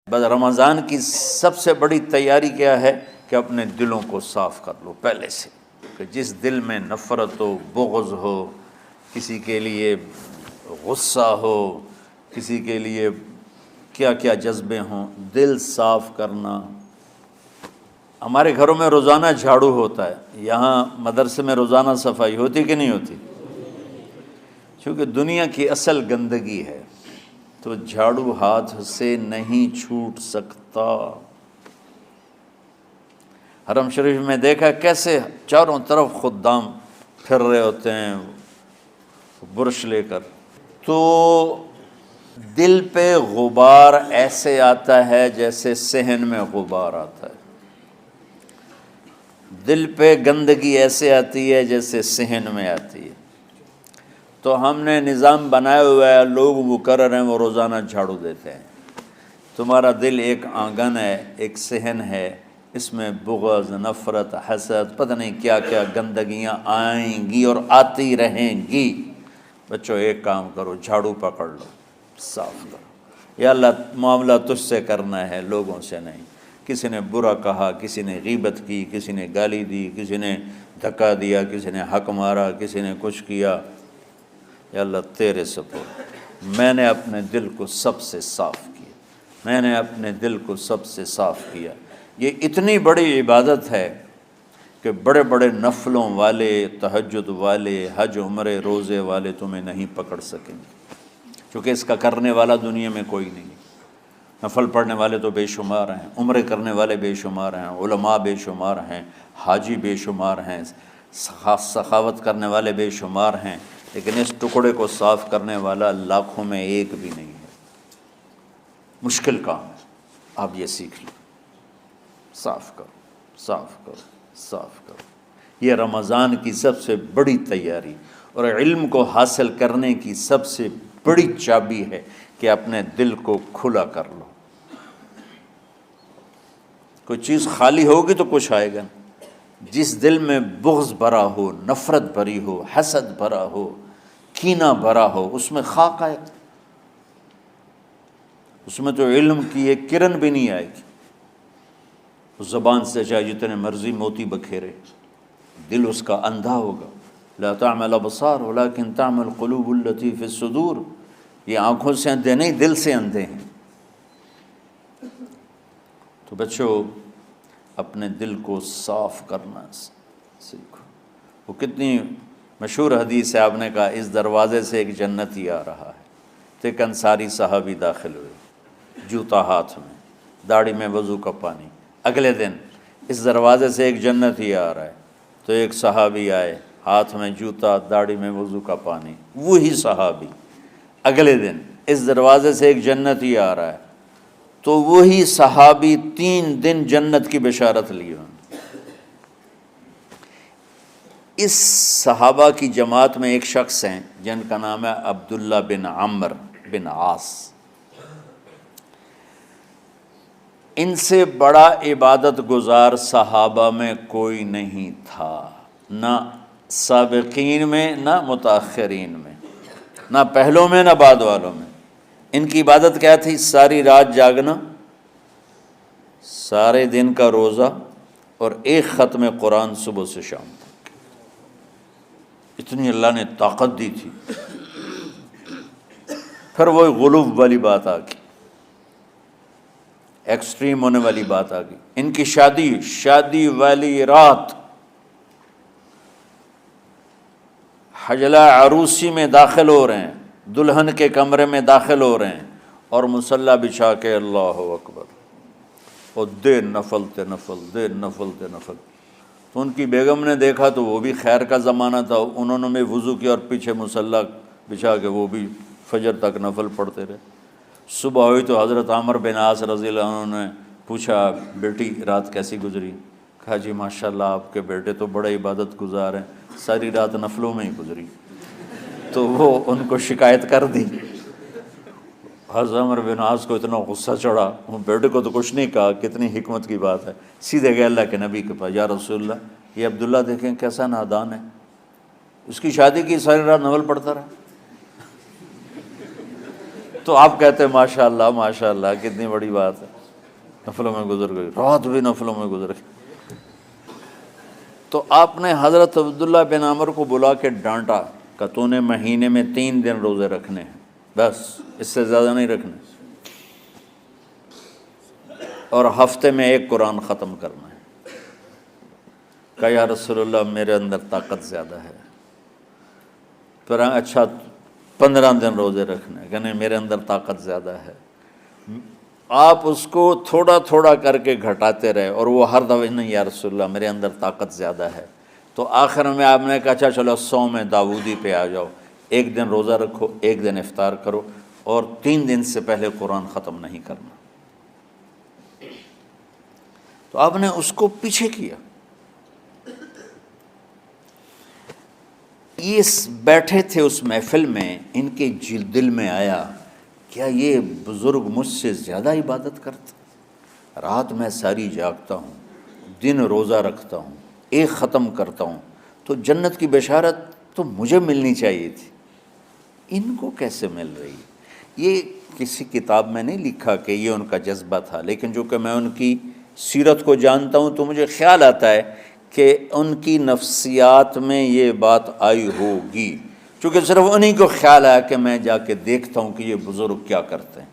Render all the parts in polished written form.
بس رمضان کی سب سے بڑی تیاری کیا ہے کہ اپنے دلوں کو صاف کر لو پہلے سے، کہ جس دل میں نفرت ہو، بغض ہو، کسی کے لیے غصہ ہو، کسی کے لیے کیا کیا جذبے ہوں، دل صاف کرنا۔ ہمارے گھروں میں روزانہ جھاڑو ہوتا ہے، یہاں مدرسے میں روزانہ صفائی ہوتی کہ نہیں ہوتی؟ چونکہ دنیا کی اصل گندگی ہے تو جھاڑو ہاتھ سے نہیں چھوٹ سکتا۔ حرم شریف میں دیکھا کیسے چاروں طرف خدام پھر رہے ہوتے ہیں برش لے کر، تو دل پہ غبار ایسے آتا ہے جیسے صحن میں غبار آتا ہے، دل پہ گندگی ایسے آتی ہے جیسے صحن میں آتی ہے۔ تو ہم نے نظام بنایا ہوا ہے، لوگ وہ کر رہے ہیں، وہ روزانہ جھاڑو دیتے ہیں۔ تمہارا دل ایک آنگن ہے، ایک صحن ہے، اس میں بغض، نفرت، حسد، پتہ نہیں کیا کیا گندگیاں آئیں گی اور آتی رہیں گی۔ بچوں ایک کام کرو، جھاڑو پکڑ لو، صاف کرو۔ یا اللہ معاملہ تجھ سے کرنا ہے، لوگوں سے نہیں۔ کسی نے برا کہا، کسی نے غیبت کی، کسی نے گالی دی، کسی نے دھکا دیا، کسی نے حق مارا، کسی نے کچھ کیا، یا اللہ تیرے سپرد میں نے اپنے دل کو سب سے صاف کیا، میں نے اپنے دل کو سب سے صاف کیا۔ یہ اتنی بڑی عبادت ہے کہ بڑے بڑے نفلوں والے، تہجد والے، حج عمرے روزے والے تمہیں نہیں پکڑ سکیں گے، چونکہ اس کا کرنے والا دنیا میں کوئی نہیں۔ نفل پڑھنے والے تو بے شمار ہیں، عمرے کرنے والے بے شمار ہیں، علماء بے شمار ہیں، حاجی بے شمار ہیں، سخاوت کرنے والے بے شمار ہیں، لیکن اس ٹکڑے کو صاف کرنے والا لاکھوں میں ایک بھی نہیں ہے۔ مشکل کام ہے، آپ یہ سیکھ لیں، صاف کرو، صاف کرو، صاف کرو۔ یہ رمضان کی سب سے بڑی تیاری اور علم کو حاصل کرنے کی سب سے بڑی چابی ہے کہ اپنے دل کو کھلا کر لو۔ کوئی چیز خالی ہوگی تو کچھ آئے گا۔ جس دل میں بغض بھرا ہو، نفرت بھری ہو، حسد بھرا ہو، کینہ بھرا ہو، اس میں خاک آئے گا، اس میں تو علم کی ایک کرن بھی نہیں آئے گی۔ اس زبان سے چاہے جتنے مرضی موتی بکھیرے، دل اس کا اندھا ہوگا۔ لا تعمى الابصار ولكن تعمى القلوب التي في الصدور۔ یہ آنکھوں سے اندھے نہیں، دل سے اندھے ہیں۔ تو بچوں اپنے دل کو صاف کرنا سیکھو۔ وہ کتنی مشہور حدیث ہے، آپ نے کہا اس دروازے سے ایک جنتی آ رہا ہے، تو ایک انصاری صحابی داخل ہوئے، جوتا ہاتھ میں، داڑھی میں وضو کا پانی۔ اگلے دن اس دروازے سے ایک جنتی آ رہا ہے، تو ایک صحابی آئے، ہاتھ میں جوتا، داڑھی میں وضو کا پانی، وہی صحابی۔ اگلے دن اس دروازے سے ایک جنتی آ رہا ہے، تو وہی صحابی 3 دن جنت کی بشارت لی انہوں نے۔ اس صحابہ کی جماعت میں ایک شخص ہیں جن کا نام ہے عبداللہ بن عمرو بن عاص۔ ان سے بڑا عبادت گزار صحابہ میں کوئی نہیں تھا، نہ سابقین میں نہ متاخرین میں، نہ پہلوں میں نہ بعد والوں میں۔ ان کی عبادت کیا تھی؟ ساری رات جاگنا، سارے دن کا روزہ، اور ایک ختم قرآن صبح سے شام تک۔ اتنی اللہ نے طاقت دی تھی۔ پھر وہ غلو والی بات آ گئی، ایکسٹریم ہونے والی بات آ گئی۔ ان کی شادی والی رات حجلہ عروسی میں داخل ہو رہے ہیں، دلہن کے کمرے میں داخل ہو رہے ہیں، اور مصلی بچھا کے اللہ اکبر، اور دیر نفل تے نفل، دیر نفل تے نفل۔ تو ان کی بیگم نے دیکھا تو وہ بھی خیر کا زمانہ تھا، انہوں نے بھی وضو کیا اور پیچھے مصلی بچھا کے وہ بھی فجر تک نفل پڑھتے رہے۔ صبح ہوئی تو حضرت عمر بن عاص رضی اللہ عنہ نے پوچھا، بیٹی رات کیسی گزری؟ کہا جی ماشاءاللہ آپ کے بیٹے تو بڑے عبادت گزار ہیں، ساری رات نفلوں میں ہی گزری۔ تو وہ ان کو شکایت کر دی۔ حضرت عمر بن عاص کو اتنا غصہ چڑھا، وہ بیٹے کو تو کچھ نہیں کہا، کتنی حکمت کی بات ہے، سیدھے گئے اللہ کے نبی کے پاس، یا رسول اللہ یہ عبداللہ دیکھیں کیسا نادان ہے، اس کی شادی کی ساری رات نفل پڑھتا رہا۔ تو آپ کہتے ہیں ماشاءاللہ ماشاءاللہ کتنی بڑی بات ہے۔ نفلوں میں گزر گئی، رات بھی نفلوں میں گزر گئی۔ تو آپ نے حضرت عبداللہ بن عمر کو بلا کے ڈانٹا کہ تو نے مہینے میں 3 دن روزے رکھنے ہیں، بس اس سے زیادہ نہیں رکھنے، اور ہفتے میں 1 قرآن ختم کرنا ہے۔ کہا یا رسول اللہ میرے اندر طاقت زیادہ ہے۔ پھر اچھا 15 دن روزے رکھنے، کہ نہیں میرے اندر طاقت زیادہ ہے۔ آپ اس کو تھوڑا تھوڑا کر کے گھٹاتے رہے، اور وہ ہر دفعہ نہیں یا رسول اللہ میرے اندر طاقت زیادہ ہے۔ تو آخر میں آپ نے کہا اچھا چلو صوم داؤدی پہ آ جاؤ، 1 دن روزہ رکھو، 1 دن افطار کرو، اور 3 دن سے پہلے قرآن ختم نہیں کرنا۔ تو آپ نے اس کو پیچھے کیا۔ یہ بیٹھے تھے اس محفل میں، ان کے دل میں آیا کیا یہ بزرگ مجھ سے زیادہ عبادت کرتا؟ رات میں ساری جاگتا ہوں، دن روزہ رکھتا ہوں، 1 ختم کرتا ہوں، تو جنت کی بشارت تو مجھے ملنی چاہیے تھی، ان کو کیسے مل رہی؟ یہ کسی کتاب میں نہیں لکھا کہ یہ ان کا جذبہ تھا، لیکن جو کہ میں ان کی سیرت کو جانتا ہوں تو مجھے خیال آتا ہے کہ ان کی نفسیات میں یہ بات آئی ہوگی، چونکہ صرف انہی کو خیال آیا کہ میں جا کے دیکھتا ہوں کہ یہ بزرگ کیا کرتے ہیں۔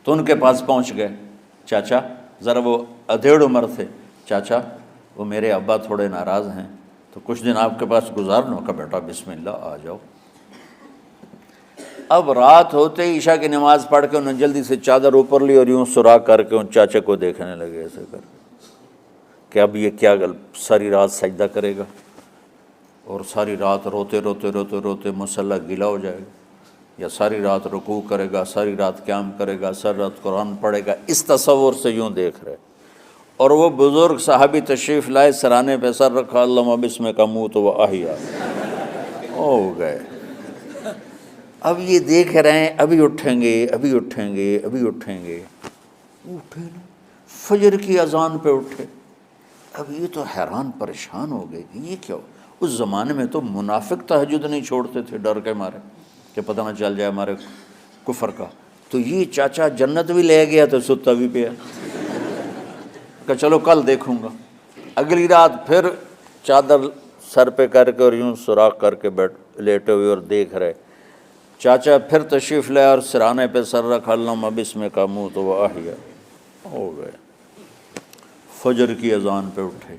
تو ان کے پاس پہنچ گئے، چاچا ذرا، وہ ادھیڑ عمر تھے، چاچا وہ میرے ابا تھوڑے ناراض ہیں، تو کچھ دن آپ کے پاس گزار لوں؟ کا بیٹا بسم اللہ آ جاؤ۔ اب رات ہوتے ہی عشاء کی نماز پڑھ کے انہوں نے جلدی سے چادر اوپر لی اور یوں سراغ کر کے ان چاچا کو دیکھنے لگے ایسے کر کہ اب یہ کیا ساری رات سجدہ کرے گا، اور ساری رات روتے روتے روتے روتے مصلی گیلا ہو جائے گا، یا ساری رات رکوع کرے گا، ساری رات قیام کرے گا، ساری رات قرآن پڑھے گا، اس تصور سے یوں دیکھ رہے۔ اور وہ بزرگ صحابی تشریف لائے، سرانے پہ سر رکھا، اللہم بسمک اموت و احیا، ہو گئے۔ اب یہ دیکھ رہے ہیں ابھی اٹھیں گے، ابھی اٹھیں گے، ابھی اٹھیں گے، اٹھے نا، فجر کی اذان پہ اٹھے۔ اب یہ تو حیران پریشان ہو گئے کہ یہ کیا ہو؟ اس زمانے میں تو منافق تہجد نہیں چھوڑتے تھے ڈر کے مارے کہ پتہ نہ چل جائے ہمارے کفر کا۔ تو یہ چاچا جنت بھی لے گیا تو ستا بھی پیا کہ چلو کل دیکھوں گا۔ اگلی رات پھر چادر سر پہ کر کے اور یوں سوراخ کر کے لیٹے ہوئے اور دیکھ رہے۔ چاچا پھر تشریف لائے اور سرانے پہ سر رکھا، اللہم بسمک اموت و احیا، ہو گئے۔ فجر کی اذان پہ اٹھے،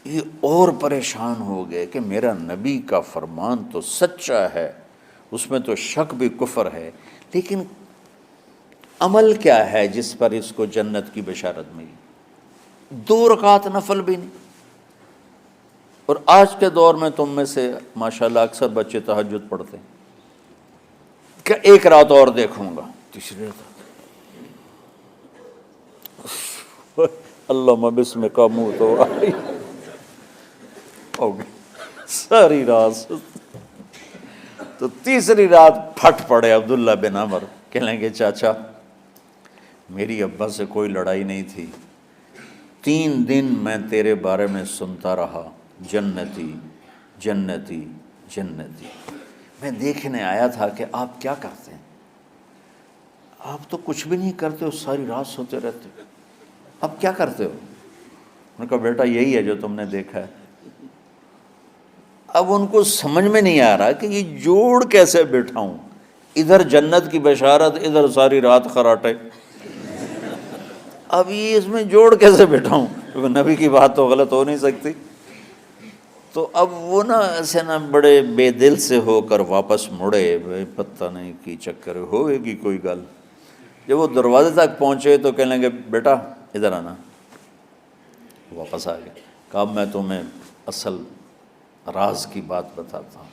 یہ اور پریشان ہو گئے کہ میرا نبی کا فرمان تو سچا ہے، اس میں تو شک بھی کفر ہے، لیکن عمل کیا ہے جس پر اس کو جنت کی بشارت ملی؟ 2 رکعت نفل بھی نہیں۔ اور آج کے دور میں تم میں سے ماشاءاللہ اکثر بچے تہجد پڑھتے ہیں کہ 1 رات اور دیکھوں گا، تیسری رات اللہم بسمک اموت و احیا، ہو گئی ساری رات۔ تو تیسری رات پھٹ پڑے عبداللہ بن عمر، کہنے لگے چاچا میری ابا سے کوئی لڑائی نہیں تھی، 3 دن میں تیرے بارے میں سنتا رہا، جنتی جنتی جنتی۔ میں دیکھنے آیا تھا کہ آپ کیا کرتے ہیں، آپ تو کچھ بھی نہیں کرتے ہو، ساری رات سوتے رہتے ہو، اب کیا کرتے ہو؟ انہوں نے کہا بیٹا یہی ہے جو تم نے دیکھا ہے۔ اب ان کو سمجھ میں نہیں آ رہا کہ یہ جوڑ کیسے بٹھاؤں، ادھر جنت کی بشارت، ادھر ساری رات خراٹے، اب یہ اس میں جوڑ کیسے بٹھاؤں، کیونکہ نبی کی بات تو غلط ہو نہیں سکتی۔ تو اب وہ نا ایسے نا بڑے بے دل سے ہو کر واپس مڑے، پتہ نہیں کی چکر ہوئے گی کوئی گل۔ جب وہ دروازے تک پہنچے تو کہنے لگے بیٹا ادھر آنا، واپس آ گئے۔ کہا میں تمہیں اصل راز کی بات بتاتا ہوں۔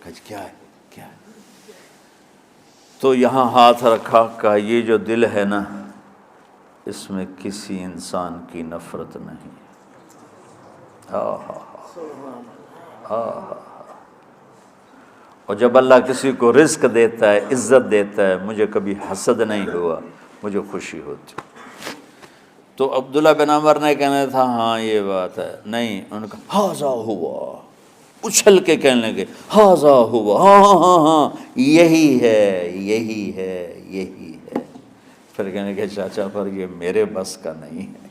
کہا کیا ہے کیا ہے؟ تو یہاں ہاتھ رکھا، کہا یہ جو دل ہے نا اس میں کسی انسان کی نفرت نہیں۔ اور جب اللہ کسی کو رزق دیتا ہے، عزت دیتا ہے، مجھے کبھی حسد نہیں ہوا، مجھے خوشی ہوتی۔ تو عبداللہ بن عمر نے کہنا تھا ہاں یہ بات ہے، نہیں، ان کا ہاذا ہوا، اچھل کے کہنے لگے ہاذا ہوا، ہاں ہاں ہاں ہاں یہی ہے یہی ہے یہی ہے۔ پھر کہنے کہ چاچا پر یہ میرے بس کا نہیں ہے،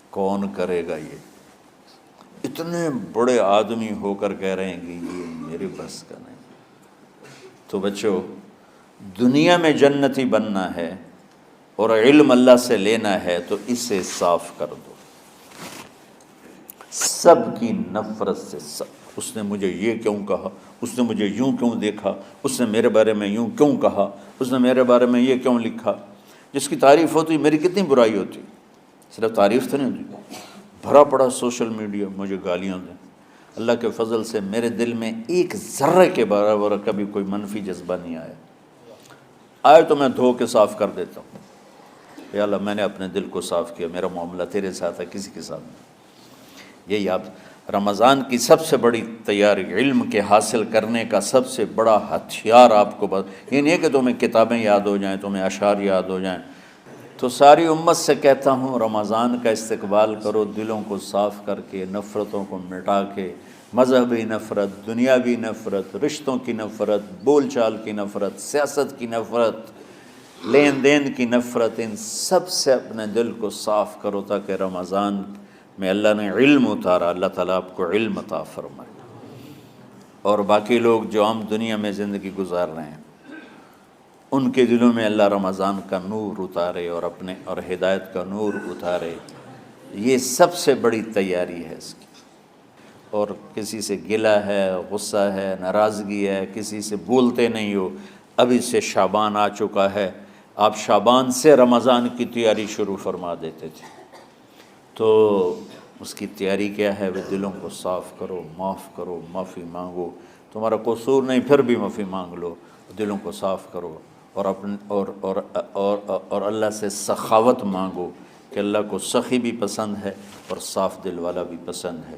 کون کرے گا یہ؟ اتنے بڑے آدمی ہو کر کہہ رہے ہیں کہ یہ میرے بس کا نہیں۔ تو بچوں، دنیا میں جنتی بننا ہے اور علم اللہ سے لینا ہے تو اسے صاف کر دو، سب کی نفرت سے۔ اس نے مجھے یہ کیوں کہا، اس نے مجھے یوں کیوں دیکھا، اس نے میرے بارے میں یوں کیوں کہا، اس نے میرے بارے میں یہ کیوں لکھا۔ جس کی تعریف ہوتی میری کتنی برائی ہوتی، صرف تعریف تو نہیں ہوتی، بھرا پڑا سوشل میڈیا مجھے گالیاں دیں۔ اللہ کے فضل سے میرے دل میں ایک ذرے کے برابر کبھی کوئی منفی جذبہ نہیں آیا، آئے تو میں دھو کے صاف کر دیتا ہوں، یا اللہ میں نے اپنے دل کو صاف کیا، میرا معاملہ تیرے ساتھ ہے، کسی کے ساتھ نہیں۔ یہی آپ رمضان کی سب سے بڑی تیاری، علم کے حاصل کرنے کا سب سے بڑا ہتھیار آپ کو یہ نہیں ہے کہ تمہیں کتابیں یاد ہو جائیں، تمہیں اشعار یاد ہو جائیں۔ تو ساری امت سے کہتا ہوں رمضان کا استقبال کرو، دلوں کو صاف کر کے، نفرتوں کو مٹا کے، مذہبی نفرت، دنیاوی نفرت، رشتوں کی نفرت، بول چال کی نفرت، سیاست کی نفرت، لین دین کی نفرت، ان سب سے اپنے دل کو صاف کرو تاکہ رمضان میں اللہ نے علم اتارا، اللہ تعالیٰ آپ کو علم عطا فرمائے، اور باقی لوگ جو عام دنیا میں زندگی گزار رہے ہیں ان کے دلوں میں اللہ رمضان کا نور اتارے اور ہدایت کا نور اتارے۔ یہ سب سے بڑی تیاری ہے اس کی۔ اور کسی سے گلہ ہے، غصہ ہے، ناراضگی ہے، کسی سے بولتے نہیں ہو، ابھی سے شعبان آ چکا ہے، آپ شعبان سے رمضان کی تیاری شروع فرما دیتے تھے، تو اس کی تیاری کیا ہے؟ وہ دلوں کو صاف کرو، معاف کرو، معافی مانگو، تمہارا قصور نہیں پھر بھی معافی مانگ لو، دلوں کو صاف کرو، اور اللہ سے سخاوت مانگو کہ اللہ کو سخی بھی پسند ہے اور صاف دل والا بھی پسند ہے۔